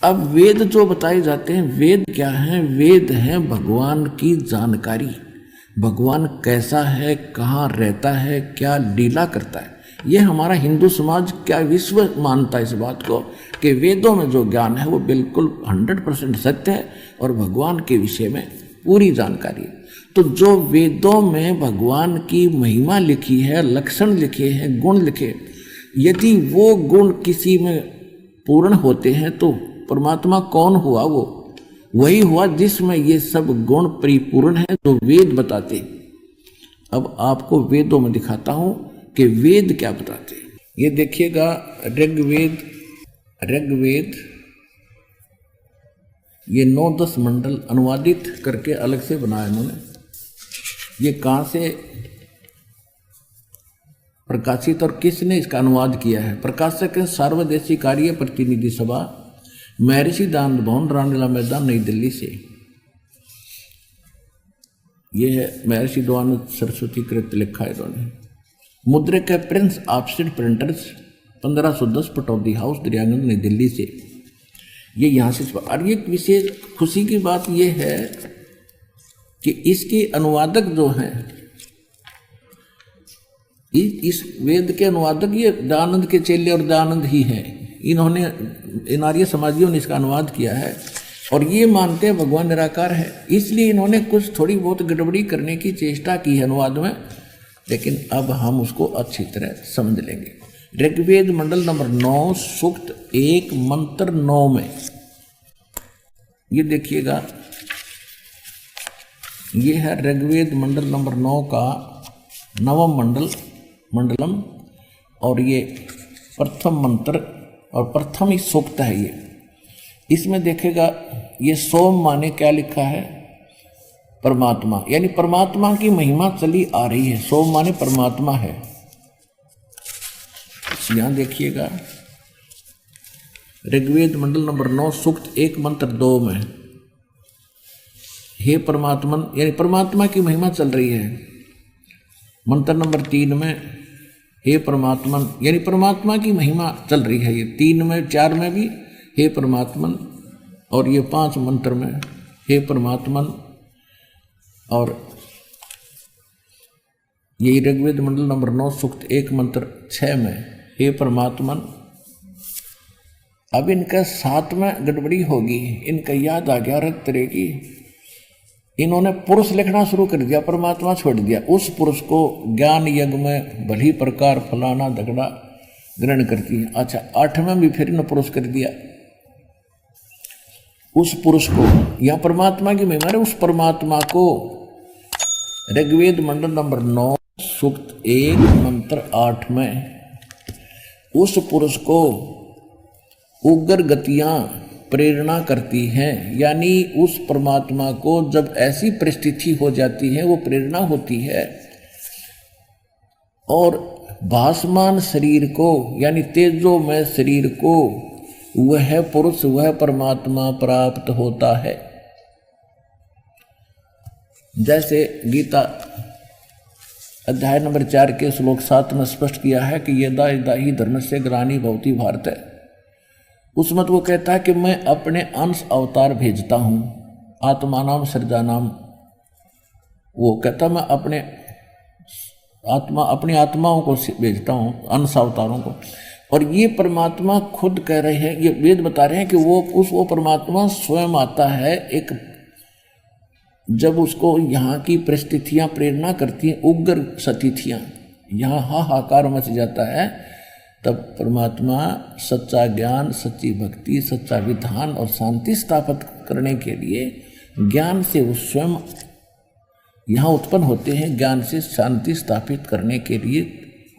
अब वेद जो बताए जाते हैं, वेद क्या है? वेद है भगवान की जानकारी। भगवान कैसा है, कहाँ रहता है, क्या लीला करता है, ये हमारा हिंदू समाज क्या विश्व मानता है इस बात को कि वेदों में जो ज्ञान है वो बिल्कुल 100% सत्य है और भगवान के विषय में पूरी जानकारी है। तो जो वेदों में भगवान की महिमा लिखी है, लक्षण लिखे हैं, गुण लिखे, यदि वो गुण किसी में पूर्ण होते हैं तो परमात्मा कौन हुआ? वो वही हुआ जिसमें ये सब गुण परिपूर्ण है जो वेद बताते। अब आपको वेदों में दिखाता हूं कि वेद क्या बताते हैं। ये देखिएगा, ऋग्वेद ये 9-10 मंडल अनुवादित करके अलग से बनाया इन्होंने। ये कहाँ से प्रकाशित और किसने इसका अनुवाद किया है? प्रकाशक है सार्वदेशीय कार्य प्रतिनिधि सभा, महर्षि दानंद भवन, रामलीला मैदान, नई दिल्ली से। ये है महर्षि दयानंद सरस्वती कृत लिखा है इन्होंने। मुद्रक है Prince offset printers, 1510, Pataudi house, Daryaganj, नई दिल्ली से। ये यहाँ से। और ये विशेष खुशी की बात ये है कि इसके अनुवादक जो हैं, इस वेद के अनुवादक ये दयानंद के चेले और दयानंद ही हैं। इन्होंने, इन आर्य समाजियों ने इसका अनुवाद किया है और ये मानते हैं भगवान निराकार है, इसलिए इन्होंने कुछ थोड़ी बहुत गड़बड़ी करने की चेष्टा की है अनुवाद में, लेकिन अब हम उसको अच्छी तरह समझ लेंगे। ऋग्वेद मंडल नंबर 9, सूक्त 1, मंत्र 9 में ये देखिएगा, ये है ऋग्वेद मंडल नंबर 9 का 9वां मंडलम, और ये प्रथम मंत्र और प्रथम ही सूक्त है। ये इसमें देखेगा, ये सोम माने क्या लिखा है? परमात्मा, यानी परमात्मा की महिमा चली आ रही है। सोम माने परमात्मा है। यहां देखिएगा, ऋग्वेद मंडल नंबर 9, सूक्त 1, मंत्र 2 में, हे परमात्मन, यानी परमात्मा की महिमा चल रही है। मंत्र नंबर 3 में, हे परमात्मन, यानी परमात्मा की महिमा चल रही है। ये 3 में, 4 में भी हे परमात्मन, और ये 5 मंत्र में हे परमात्मन, और यही ऋग्वेद मंडल नंबर 9, सूक्त 1, मंत्र 6 में हे परमात्मन। अब इनका 7 में गड़बड़ी होगी, इनका याद आ गया रग तरह की। इन्होंने पुरुष लिखना शुरू कर दिया, परमात्मा छोड़ दिया। उस पुरुष को ज्ञान यज्ञ में भली प्रकार फलाना दगड़ा ग्रहण करती है। अच्छा, 8 में भी फिर इन्होंने पुरुष कर दिया। उस पुरुष को, यहां परमात्मा की महिमा है, उस परमात्मा को ऋग्वेद मंडल नंबर 9, सूक्त 1, मंत्र 8 में, उस पुरुष को उग्र गतियां प्रेरणा करती हैं। यानी उस परमात्मा को जब ऐसी परिस्थिति हो जाती है, वो प्रेरणा होती है, और भासमान शरीर को, यानी तेजोमय शरीर को वह पुरुष, वह परमात्मा प्राप्त होता है। जैसे गीता अध्याय नंबर 4 के श्लोक 7 में स्पष्ट किया है कि यदा यदा ही धर्मस्य ग्लानि भवति भारत, उसमें तो वो कहता है कि मैं अपने अंश अवतार भेजता हूँ, आत्मा नाम सृजा नाम। वो कहता मैं अपनी आत्माओं को भेजता हूँ, अंश अवतारों को। और ये परमात्मा खुद कह रहे हैं, ये वेद बता रहे हैं कि वो परमात्मा स्वयं आता है। एक जब उसको यहाँ की परिस्थितियाँ प्रेरणा करती हैं, उग्र स्थितियाँ, यहाँ हाहाकार मच जाता है, तब परमात्मा सच्चा ज्ञान, सच्ची भक्ति, सच्चा विधान और शांति स्थापित करने के लिए ज्ञान से वो स्वयं यहाँ उत्पन्न होते हैं, ज्ञान से शांति स्थापित करने के लिए,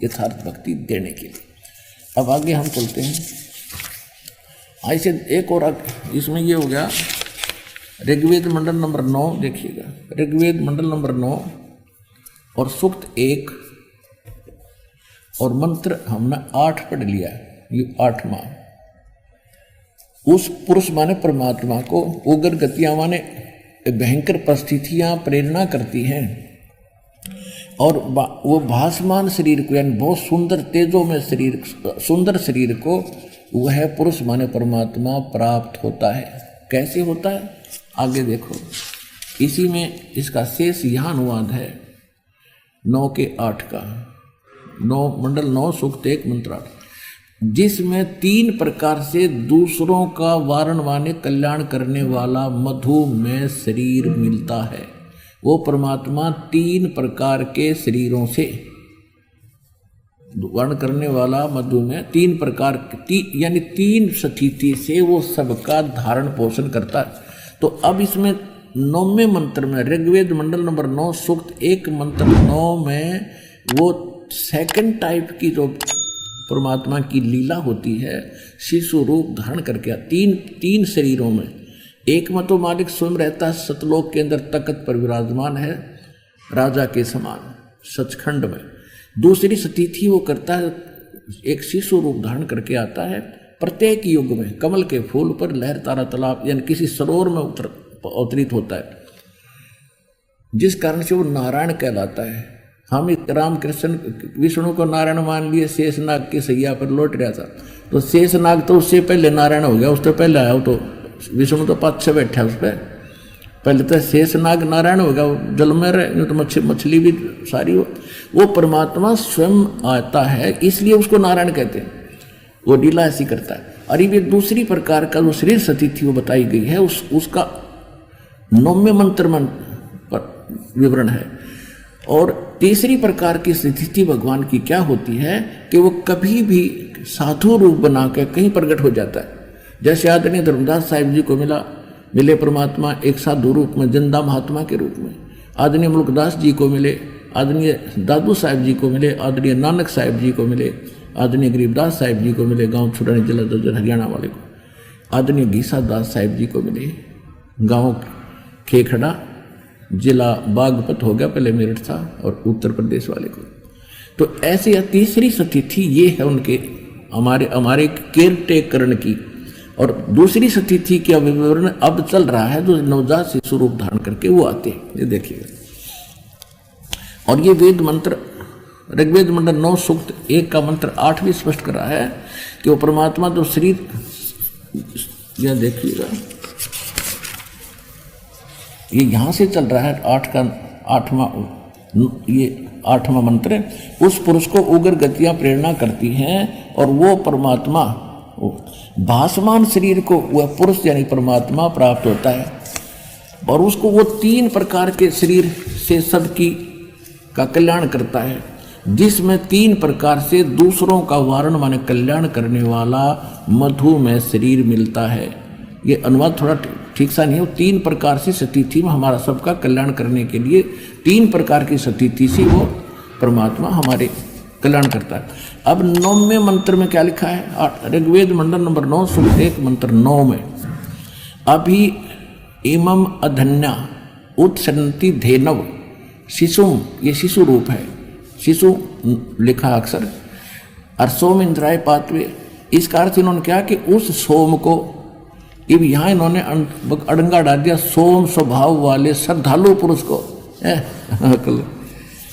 यथार्थ भक्ति देने के लिए। अब आगे हम चलते हैं। ऐसे एक और इसमें ये हो गया ऋग्वेद मंडल नंबर 9, देखिएगा ऋग्वेद मंडल नंबर 9 और सूक्त 1 और मंत्र हमने 8 पढ़ लिया। ये 8वां, उस पुरुष माने परमात्मा को उग्र गतियां माने भयंकर परिस्थितियां प्रेरणा करती हैं, और वो भासमान शरीर को, यानी बहुत सुंदर तेजों में शरीर, सुंदर शरीर को वह पुरुष माने परमात्मा प्राप्त होता है। कैसे होता है आगे देखो। इसी में इसका शेष यहाँ अनुवाद है 9 के 8 का, 9 मंडल 9 सूक्त 1 मंत्र 8, जिसमें 3 प्रकार से दूसरों का वारण माने कल्याण करने वाला मधु में शरीर मिलता है। वो परमात्मा 3 प्रकार के शरीरों से वर्ण करने वाला मधु में 3 प्रकार यानी 3 स्थिति से वो सबका धारण पोषण करता है। तो अब इसमें 9वें मंत्र में ऋग्वेद मंडल नंबर 9 सूक्त 1 मंत्र 9 में वो सेकंड टाइप की जो परमात्मा की लीला होती है, शिशु रूप धारण करके तीन शरीरों में, एक में तो मालिक स्वयं रहता है, सतलोक के अंदर तख्त पर विराजमान है राजा के समान सचखंड में। दूसरी स्थिति वो करता है, एक शिशु रूप धारण करके आता है प्रत्येक युग में, कमल के फूल पर लहर तारा तालाब यानी किसी सरोवर में अवतरित होता है, जिस कारण से वो नारायण कहलाता है। हम रामकृष्ण विष्णु को नारायण मान लिए, शेषनाग के सैया पर लौट रहा था, तो शेषनाग तो उससे पहले नारायण हो गया, उससे पहले आया, तो विष्णु तो पाछे बैठा उस पर, पहले तो शेषनाग नारायण हो गया, जल में रहे, तो मछली भी सारी वो परमात्मा स्वयं आता है, इसलिए उसको नारायण कहते हैं। वो लीला ऐसी करता है। और ये दूसरी प्रकार का जो शरीर स्थिति वो बताई गई है, उसका 9वें मंत्र में विवरण है। और तीसरी प्रकार की स्थिति भगवान की क्या होती है कि वो कभी भी साधु रूप बना के कहीं प्रकट हो जाता है। जैसे आदरणीय धर्मदास साहिब जी को मिले परमात्मा एक साधु रूप में, जिंदा महात्मा के रूप में। आदरणीय मुल्कदास जी को मिले, आदरणीय दादू साहिब जी को मिले, आदरणीय नानक साहिब जी को मिले, आदरणीय गरीबदास साहिब जी को मिले, गांव छुड़ाने जिला दर्जन हरियाणा वाले को, आदरणीय घीसा दास साहिब जी को मिले, गांव खेखड़ा जिला बागपत हो गया, पहले मेरठ था, और उत्तर प्रदेश वाले को। तो ऐसे या तीसरी स्थिति ये है उनके हमारे केयर टेकरण की। और दूसरी स्थिति का विवरण अब चल रहा है, जो नवजात शिशु रूप धारण करके वो आते हैं, ये देखिएगा। और ये वेद मंत्र ऋग्वेद मंडल 9 सूक्त 1 का मंत्र 8 भी स्पष्ट कर रहा है कि वो परमात्मा तो शरीर, यह देखिएगा, ये यहाँ से चल रहा है 8वां मंत्र, उस पुरुष को उग्र गतियां प्रेरणा करती हैं और वो परमात्मा भासमान शरीर को वह पुरुष यानी परमात्मा प्राप्त होता है। और उसको वो 3 प्रकार के शरीर से सबकी का कल्याण करता है, जिसमें 3 प्रकार से दूसरों का वारण माने कल्याण करने वाला मधु में शरीर मिलता है। ये अनुवाद थोड़ा ठीक सा नहीं है। 3 प्रकार से स्थिति में हमारा सबका कल्याण करने के लिए 3 प्रकार की स्थिति से वो परमात्मा हमारे कल्याण करता है। अब 9वें मंत्र में क्या लिखा है, ऋग्वेद मंडल नंबर 9 सूक्त 1 मंत्र 9 में, अभी इमम अधन्या उत्सन्नति धेनव शिशुम, ये शिशु रूप है, शिशु लिखा अक्सर, और सोम इंद्राय पातवे। इसका अर्थ इन्होंने क्या कि उस सोम को, अब यहाँ इन्होंने अड़ंगा डाल दिया, सोम स्वभाव वाले श्रद्धालु पुरुष को।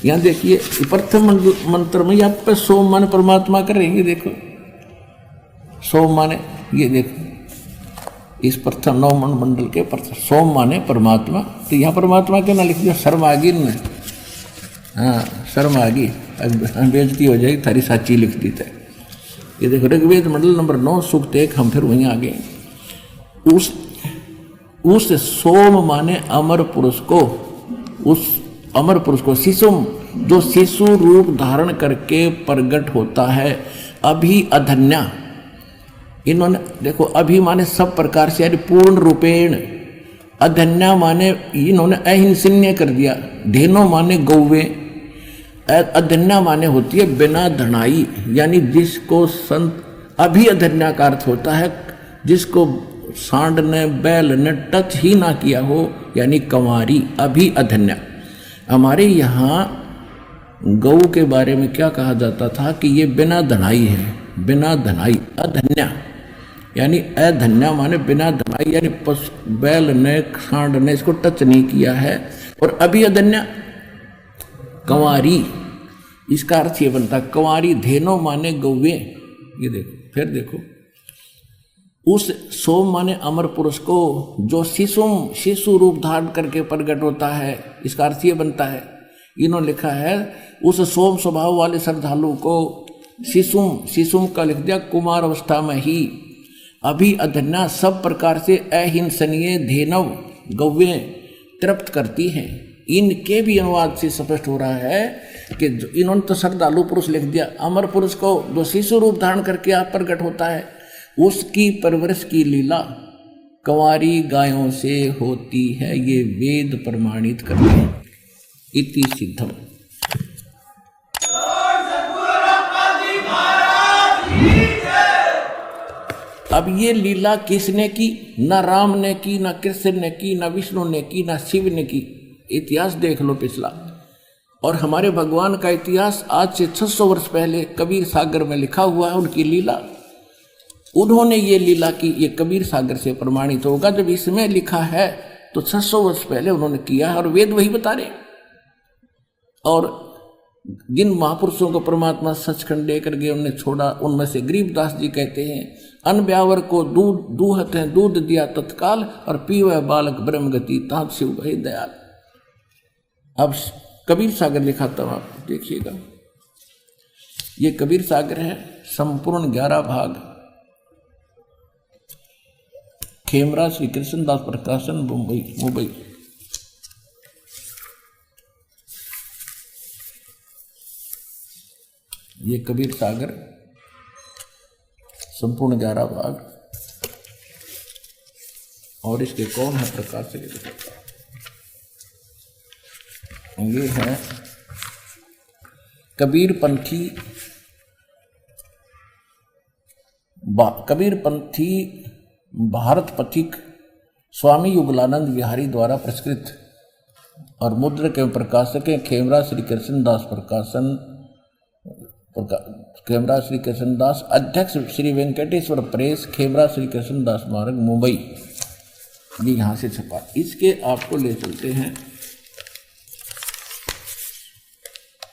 यहाँ देखिए प्रथम मंत्र में यहाँ पे सोम माने परमात्मा कर रहे हैं, देखो सोम माने, ये देखो इस प्रथम 9 मंडल के प्रथम सोम माने परमात्मा, तो यहाँ परमात्मा क्यों ना लिख दिया, शर्मागी ने, हाँ शर्मागी, बेइज्जती हो जाएगी, थारी साची लिख दी है। ये देखो ऋग्वेद मंडल नंबर 9 सूक्त 1, हम फिर वहीं आ गए। उस सोम माने अमर पुरुष को, उस अमर पुरुष को शिशुम, जो शिशु रूप धारण करके प्रकट होता है, अभी अधन्या, इन्होंने देखो अभी माने सब प्रकार से यानी पूर्ण रूपेण, अधन्या माने इन्होंने अहिंसन्य कर दिया, धेनो माने गौवे, अधन्या माने होती है बिना धनाई, यानी जिसको संत, अभी अधन्या का अर्थ होता है जिसको सांड ने बैल ने टच ही ना किया हो, यानी कंवारी, अभी अधन्या। हमारे यहाँ गौ के बारे में क्या कहा जाता था कि ये बिना धनाई है, बिना धनाई, अधन्या यानी अधन्या माने बिना धनाई, यानी बैल ने सांड ने इसको टच नहीं किया है। और अभी अधन्या कंवारी, इसका अर्थ ये बनता कंवारी, धेनो माने गौवे। ये देखो फिर देखो उस सोम माने अमर पुरुष को जो शिशु रूप धारण करके प्रकट होता है, इसका अर्थ ये बनता है, इन्होंने लिखा है उस सोम स्वभाव वाले श्रद्धालु को शिशुम का लिख दिया कुमार अवस्था में ही अभी अधन्या सब प्रकार से अहिंसनीय धेनव गव्य तृप्त करती हैं। इनके भी अनुवाद से स्पष्ट हो रहा है कि इन्होंने तो श्रद्धालु पुरुष लिख दिया, अमर पुरुष को जो शिशु रूप धारण करके आप प्रकट होता है उसकी परवरिश की लीला कंवारी गायों से होती है, ये वेद प्रमाणित करते हैं। इति सिद्धम। अब ये लीला किसने की? न राम ने की, न कृष्ण ने की, न विष्णु ने की, न शिव ने की। इतिहास देख लो पिछला। और हमारे भगवान का इतिहास आज से 600 वर्ष पहले कबीर सागर में लिखा हुआ है, उनकी लीला। उन्होंने ये लीला की, ये कबीर सागर से प्रमाणित होगा। जब इसमें लिखा है तो 600 वर्ष पहले उन्होंने किया है और वेद वही बता रहे। और जिन महापुरुषों को परमात्मा सचखंड देकर के उन्हें छोड़ा, उनमें से गरीबदास जी कहते हैं अन ब्यावर को दूहत है दूध दिया तत्काल और पीवे बालक ब्रह्म गति तात शिव भय दयाल। अब कबीर सागर लिखाता हूं, आप देखिएगा। ये कबीर सागर है, संपूर्ण 11 भाग, खेमरा श्री कृष्णदास प्रकाशन, मुंबई। ये कबीर सागर संपूर्ण 11 भाग। और इसके कौन है प्रकाशक? ये है कबीर पंथी भारत पथिक स्वामी युगलानंद विहारी द्वारा प्रस्कृत और मुद्रक एवं प्रकाशक हैं खेमरा श्री कृष्णदास प्रकाशन, खेमरा श्री कृष्णदास, अध्यक्ष श्री वेंकटेश्वर प्रेस, खेमरा श्री कृष्णदास मार्ग, मुंबई। ये यहाँ से छपा। इसके आपको ले चलते हैं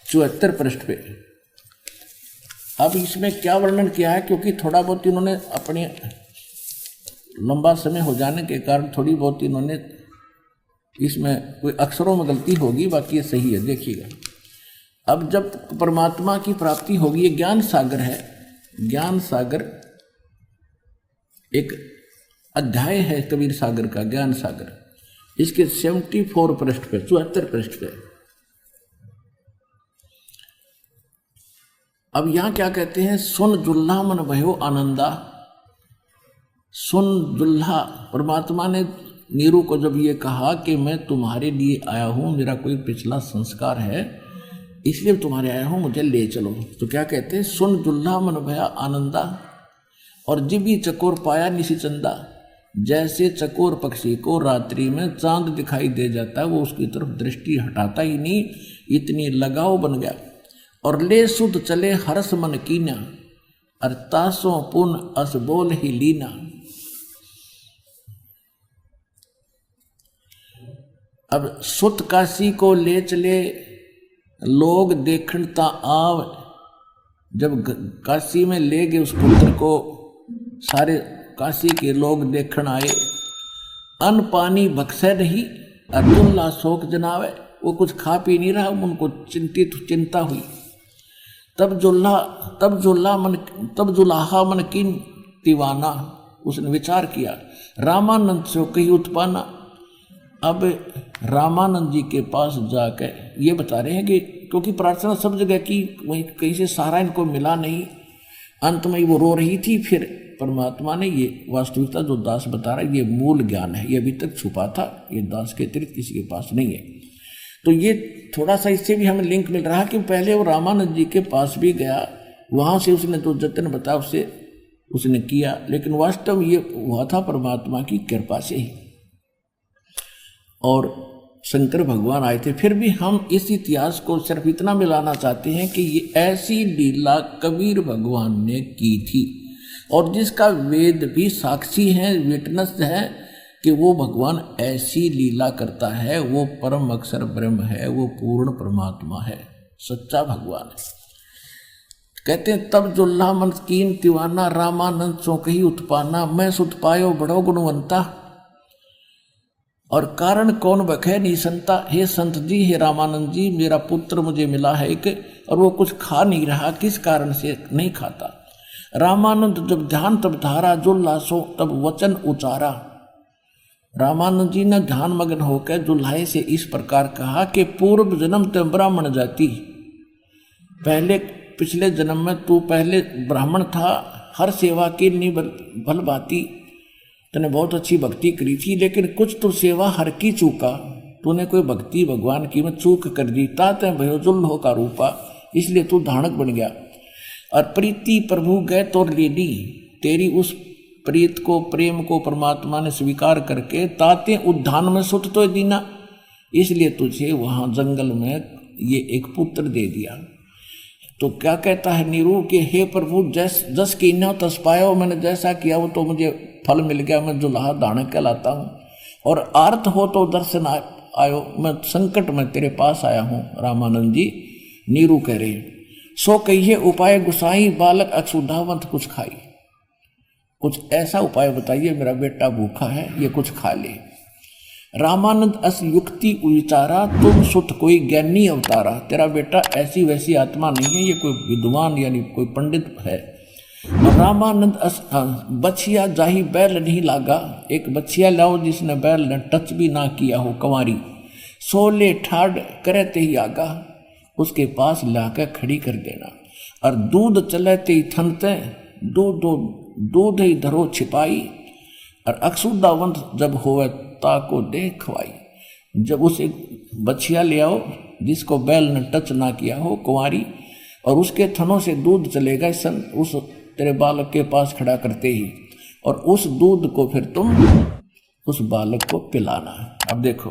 74 पृष्ठ पे। अब इसमें क्या वर्णन किया है, क्योंकि थोड़ा बहुत इन्होंने अपने लंबा समय हो जाने के कारण थोड़ी बहुत इन्होंने इसमें कोई अक्षरों में गलती होगी, बाकी ये सही है। देखिएगा, अब जब परमात्मा की प्राप्ति होगी, ये ज्ञान सागर है। ज्ञान सागर एक अध्याय है कबीर सागर का, ज्ञान सागर। इसके 74 पृष्ठ पे, 74 पृष्ठ पे। अब यहां क्या कहते हैं? सुन जुल्हा मन भयो आनंदा। सुन जुल्हा, परमात्मा ने नीरू को जब ये कहा कि मैं तुम्हारे लिए आया हूं, मेरा कोई पिछला संस्कार है इसलिए तुम्हारे आया हूं, मुझे ले चलो। तो क्या कहते हैं? सुन जुल्हा मन भया आनंदा और जिबी चकोर पाया निशी चंदा। जैसे चकोर पक्षी को रात्रि में चांद दिखाई दे जाता है, वो उसकी तरफ दृष्टि हटाता ही नहीं, इतनी लगाव बन गया। और ले सुध चले हरस मन कीना, अरतासों पुन अस बोल ही लीना। अब सुत काशी को ले चले, लोग देखता आव। जब काशी में ले गए उस पुत्र को, सारे काशी के लोग देखण आए। अन्न पानी बख्शे नहीं, अब्दुल्ला शोक जनावे। वो कुछ खा पी नहीं रहा, उनको चिंता हुई। तब जुलाहा मन किन दीवाना। उसने विचार किया, रामानंद से कहीं उत्पाना। अब रामानंद जी के पास जाकर ये बता रहे हैं कि क्योंकि प्रार्थना सब जगह की, वहीं कहीं से सहारा इनको मिला नहीं, अंत में वो रो रही थी। फिर परमात्मा ने ये वास्तविकता जो दास बता रहा है, ये मूल ज्ञान है, ये अभी तक छुपा था, ये दास के अतिरिक्त किसी के पास नहीं है। तो ये थोड़ा सा इससे भी हमें लिंक मिल रहा है कि पहले वो रामानंद जी के पास भी गया, वहाँ से उसने जो जतन बताया उसने किया, लेकिन वास्तव ये हुआ था परमात्मा की कृपा से ही। और शंकर भगवान आए थे। फिर भी हम इस इतिहास को सिर्फ इतना मिलाना चाहते हैं कि ये ऐसी लीला कबीर भगवान ने की थी, और जिसका वेद भी साक्षी है, विटनेस है कि वो भगवान ऐसी लीला करता है। वो परम अक्षर ब्रह्म है, वो पूर्ण परमात्मा है, सच्चा भगवान है। कहते हैं तब जुल्हा मन कीन तिवाना रामानंद सो कही उत्पाना मैं सुत पायो बड़ो गुणवंता। और कारण कौन बखे नहीं संता, हे संत जी हे रामानंद जी मेरा पुत्र मुझे मिला है एक, और वो कुछ खा नहीं रहा, किस कारण से नहीं खाता। रामानंद जब ध्यान तब धारा जुल्हा सो तब वचन उचारा। रामानंद जी ने ध्यान मग्न होकर जुल्हाए से इस प्रकार कहा कि पूर्व जन्म ते ब्राह्मण जाति, पहले पिछले जन्म में तू पहले ब्राह्मण था, हर सेवा की भल भांति तूने बहुत अच्छी भक्ति करी थी, लेकिन कुछ तो सेवा हर की चूका, तूने कोई भक्ति भगवान की में चूक कर दी, ताते भयो जुल्हो का रूपा, इसलिए तू धानक बन गया। और प्रीति प्रभु गए तो लेडी, तेरी उस प्रीत को प्रेम को परमात्मा ने स्वीकार करके ताते उद्यान में सुत तो दीना, इसलिए तुझे वहां जंगल में ये एक पुत्र दे दिया। तो क्या कहता है नीरू कि हे प्रभु जस कीन्यो तस पायो, मैंने जैसा किया वो तो मुझे फल मिल गया, मैं जुल्हा दानक कहलाता हूँ। और आर्त हो तो दर्शन आयो, मैं संकट में तेरे पास आया हूँ। रामानंद जी नीरू कह रहे हैं सो कहिए उपाय गुसाई बालक अक्षुधावंत कुछ खाई, कुछ ऐसा उपाय बताइए मेरा बेटा भूखा है ये कुछ खा ले। रामानंद अस युक्ति विचारा तुम सुत कोई ज्ञानी अवतारा, तेरा बेटा ऐसी वैसी आत्मा नहीं है, ये कोई विद्वान यानी कोई पंडित है। रामानंद अस बछिया जाही बैल नहीं लागा, एक बछिया लाओ जिसने बैल ने टच भी ना किया हो, कंवारी सोले ठाड़ करते ही आगा, उसके पास लाकर खड़ी कर देना। और दूध चलते ही थनते दूध ही धरो छिपाई, और अक्षुदावंत जब होवे ताको दे खवाई। जब उसे बछिया ले आओ जिसको बैल ने टच ना किया हो, कुंवारी, और उसके थनों से दूध चलेगा उस तेरे बालक के पास खड़ा करते ही, और उस दूध को फिर तुम उस बालक को पिलाना। अब देखो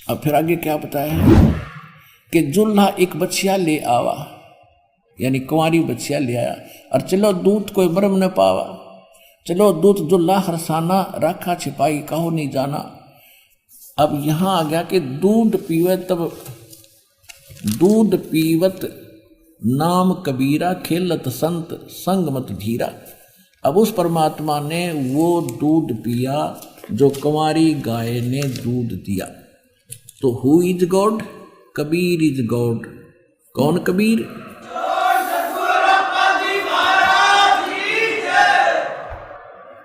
अब फिर आगे क्या बताया है कि जुल्हा एक बछिया ले आवा, यानी कुंवारी बछिया ले आया, और चलो दूध कोई मरम न पावा, चलो दूध जुल्हा हरसाना राखा छिपाई कहो नहीं जाना। अब यहां आ गया कि दूध पीवे तब दूध पीवत नाम कबीरा, खेलत संत संग मत धीरा। अब उस परमात्मा ने वो दूध पिया जो कुंवारी गाय ने दूध दिया। तो who is God? Kabir is God. कौन कबीर?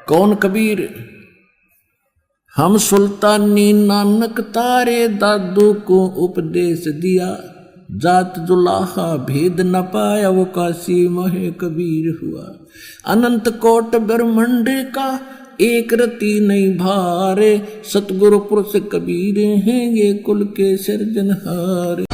कौन कबीर? हम सुल्तानी नानक तारे दादू को उपदेश दिया, जात जुलाहा भेद न पाया वो काशी महे कबीर हुआ। अनंत कोट ब्रह्मंड का एक रति नहीं भारे, सतगुरु पुरुष कबीर हैं ये कुल के सिरजनहार।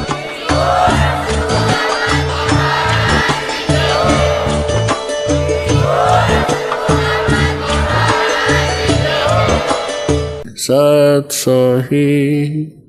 सत सोही।